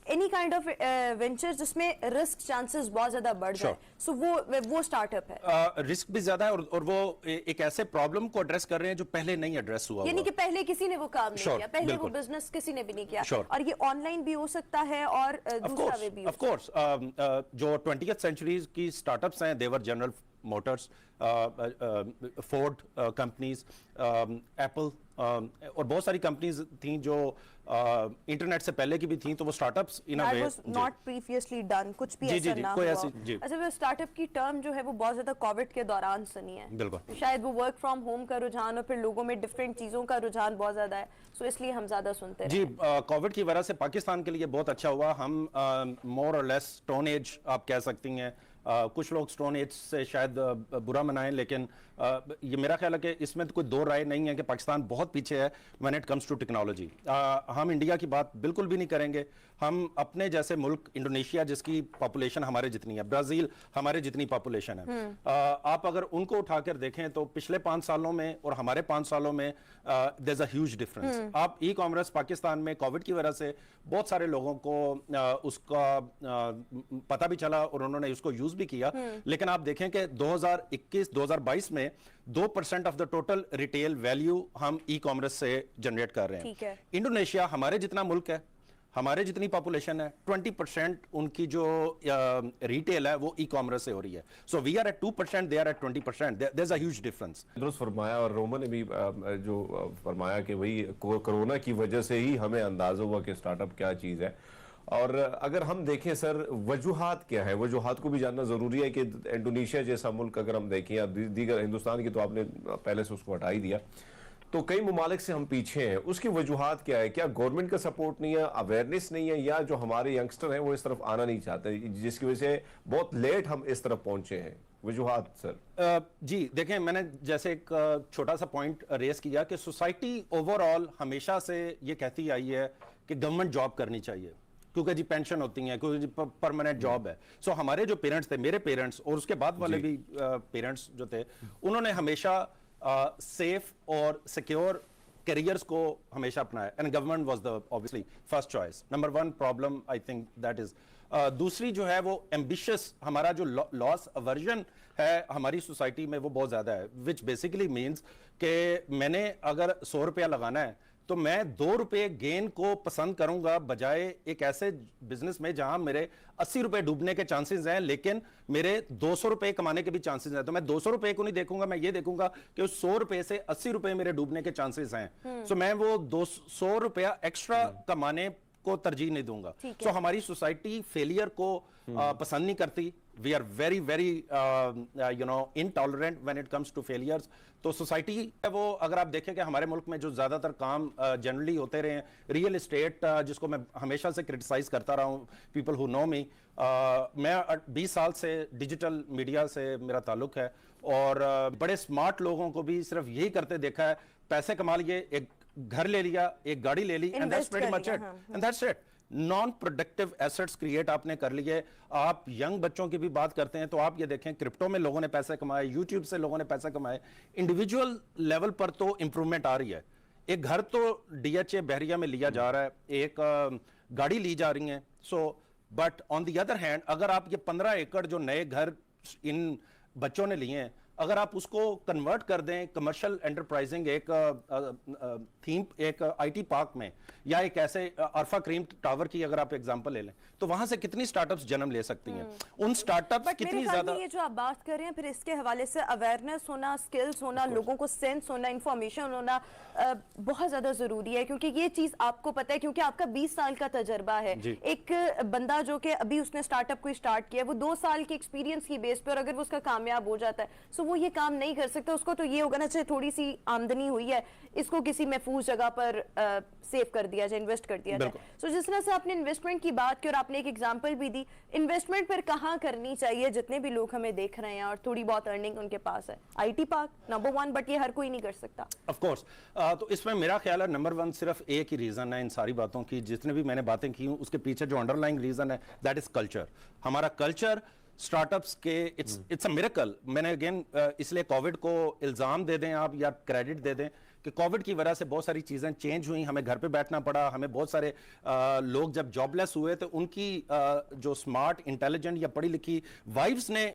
any kind of venture जिसमें risk chances बहुत ज़्यादा बढ़ जाए, so वो startup है. रिस्क भी ज्यादा है और वो एक ऐसे प्रॉब्लम को एड्रेस कर रहे हैं जो पहले नहीं एड्रेस हुआ, यानी कि पहले किसी ने वो काम नहीं किया, पहले वो बिजनेस किसी ने भी नहीं किया, और ये ऑनलाइन भी हो सकता है और दूसरा वे भी. ऑफ कोर्स जो 20th सेंचुरी की स्टार्टअप्स हैं, देवर General Motors, Ford companies, Apple और बहुत सारी कंपनीज थी जो इंटरनेट से पहले की भी थी, तो वो startups in a way not previously done, कुछ भी ऐसा ना हुआ. अच्छा, वो स्टार्टअप की टर्म जो है वो बहुत ज्यादा कोविड के दौरान सुनी है. बिल्कुल, शायद वो वर्क फ्रॉम होम का रुझान और फिर लोगों में डिफरेंट चीजों का रुझान बहुत ज्यादा है, सो इसलिए हम ज्यादा सुनते हैं. जी, कोविड की वजह से पाकिस्तान के लिए बहुत अच्छा हुआ. हम मोर और लेस स्टोन एज आप कह सकती हैं. कुछ लोग स्टोन एज से शायद बुरा मनाएं, लेकिन ये मेरा ख्याल है कि इसमें तो कोई दो राय नहीं है कि पाकिस्तान बहुत पीछे है when it comes to technology. हम इंडिया की बात बिल्कुल भी नहीं करेंगे. हम अपने जैसे मुल्क, इंडोनेशिया जिसकी पॉपुलेशन हमारे जितनी है, ब्राजील हमारे जितनी पॉपुलेशन है, आप अगर उनको उठाकर देखें तो पिछले 5 सालों में और हमारे 5 सालों में there is a huge difference. आप ई कॉमर्स पाकिस्तान में कोविड की वजह से बहुत सारे लोगों को उसका पता भी चला और उन्होंने उसको यूज भी किया, लेकिन आप देखें कि 2021-2022 में 2% of the total retail value हम ई कॉमर्स से जनरेट कर रहे हैं. इंडोनेशिया हमारे जितना मुल्क है, हमारे जितनी पॉपुलेशन है, 20% उनकी जो रिटेल है वो ई कॉमर्स से हो रही है. So we are at 2%, they are at 20%. There is a huge difference. दुरुस्त फरमाया, और रोमन ने भी जो फरमाया कि वही कोरोना की वजह से ही हमें अंदाजा हुआ कि स्टार्टअप क्या चीज़ है. और अगर हम देखें सर, वजूहात क्या है, वजूहात को भी जानना ज़रूरी है कि इंडोनेशिया जैसा मुल्क अगर हम देखें, या दीगर हिंदुस्तान की तो आपने पहले से उसको हटा ही दिया, तो कई ममालिक से हम पीछे हैं. उसकी वजूहात क्या है? क्या गवर्नमेंट का सपोर्ट नहीं है, अवेयरनेस नहीं है, या जो हमारे यंगस्टर हैं वो इस तरफ आना नहीं चाहते, जिसकी वजह से बहुत लेट हम इस तरफ पहुंचे हैं? वजूहात सर. जी देखें, मैंने जैसे एक छोटा सा पॉइंट रेस किया कि सोसाइटी ओवरऑल हमेशा से ये कहती आई है कि गवर्नमेंट जॉब करनी चाहिए, क्योंकि जी पेंशन होती है, क्योंकि परमानेंट जॉब है. सो हमारे जो पेरेंट्स थे, मेरे पेरेंट्स और उसके बाद वाले भी पेरेंट्स जो थे, उन्होंने हमेशा सेफ और सिक्योर करियर्स को हमेशा अपनाया, and government was the obviously first choice. Number 1 problem I think that is. दूसरी जो है वो एम्बिशियस, हमारा जो लॉस अवर्जन है हमारी सोसाइटी में वो बहुत ज्यादा है, विच बेसिकली मीन्स कि मैंने अगर 100 रुपया लगाना है तो मैं 2 रुपए गेन को पसंद करूंगा, बजाय एक ऐसे बिजनेस में जहां मेरे 80 रुपए डूबने के चांसेस हैं लेकिन मेरे 200 रुपए कमाने के भी चांसेस हैं. तो मैं 200 रुपए को नहीं देखूंगा, मैं ये देखूंगा कि उस 100 रुपए से 80 रुपए मेरे डूबने के चांसेस हैं. सो मैं वो 200 रुपया एक्स्ट्रा कमाने को तरजीह नहीं दूंगा. सो हमारी सोसाइटी फेलियर को पसंद नहीं करती. We are very very intolerant when it comes to failures. तो सोसाइटी है वो, अगर आप देखें कि हमारे मुल्क में जो ज्यादातर काम जनरली होते रहे हैं, रियल एस्टेट जिसको मैं हमेशा से क्रिटिसाइज करता रहा हूं, पीपल हु नो मी, मैं 20 साल से डिजिटल मीडिया से मेरा ताल्लुक है और बड़े स्मार्ट लोगों को भी सिर्फ यही करते देखा है, पैसे कमा लिए, एक घर ले लिया, एक गाड़ी ले ली, and that's pretty much it, and that's it. Non productive assets create आपने कर लिए. आप यंग बच्चों की भी बात करते हैं तो आप ये देखें, क्रिप्टो में लोगों ने पैसे कमाए, यूट्यूब से लोगों ने पैसे कमाए. इंडिविजुअल लेवल पर तो इंप्रूवमेंट आ रही है. एक घर तो डीएचए बहरिया में लिया जा रहा है, एक गाड़ी ली जा रही है. So but on the other hand, अगर आप ये 15 एकड़ जो नए घर इन बच्चों ने लिए हैं, अगर आप उसको कन्वर्ट कर दें कमर्शियल एंटरप्राइजिंग, एक थीम, एक आईटी पार्क में, या एक ऐसे अरफा क्रीम टावर की अगर आप एग्जांपल ले लें, तो वहां से कितनी स्टार्टअप्स जन्म ले सकती हैं. उन स्टार्टअप्स कितनी ज्यादा, ये जो आप बात कर रहे हैं, फिर इसके हवाले से अवेयरनेस होना, स्किल्स होना, लोगों को सेंस होना, इंफॉर्मेशन होना बहुत ज्यादा जरूरी है, क्योंकि ये चीज आपको पता है, क्योंकि आपका 20 साल का तजर्बा है. एक बंदा जो कि अभी उसने स्टार्टअप को स्टार्ट किया, वो 2 साल के एक्सपीरियंस की बेस पर अगर वो उसका कामयाब हो जाता है, सो वो ये काम नहीं कर सकता. उसको तो ये होगा ना, चाहे थोड़ी सी आमदनी हुई है, इसको किसी महफूज जगह पर सेव कर दिया जाए, इन्वेस्ट कर दिया जाए. सो जिस तरह से आपने इन्वेस्टमेंट की बात की और आपने एक एग्जांपल भी दी, इन्वेस्टमेंट पर कहां करनी चाहिए, जितने भी लोग हमें देख रहे हैं और थोड़ी बहुत अर्निंग उनके पास है, आईटी पार्क नंबर 1, बट ये हर कोई नहीं कर सकता. Of course. तो इसमें मेरा ख्याल है नंबर 1 सिर्फ एक ही रीजन है इन सारी बातों की, जितने भी मैंने बातें की, उसके पीछे जो अंडरलाइंग रीजन है, दैट इज कल्चर. हमारा कल्चर स्टार्टअप्स के, इट्स अ मिरेकल. मैंने अगेन इसलिए कोविड को इल्जाम दे दें आप या क्रेडिट दे दें, کہ کووڈ کی وجہ سے بہت ساری چیزیں چینج ہوئی, ہمیں گھر پہ بیٹھنا پڑا, ہمیں بہت سارے لوگ جب جاب لیس ہوئے تو ان کی جو اسمارٹ, انٹیلیجنٹ یا پڑھی لکھی وائفز نے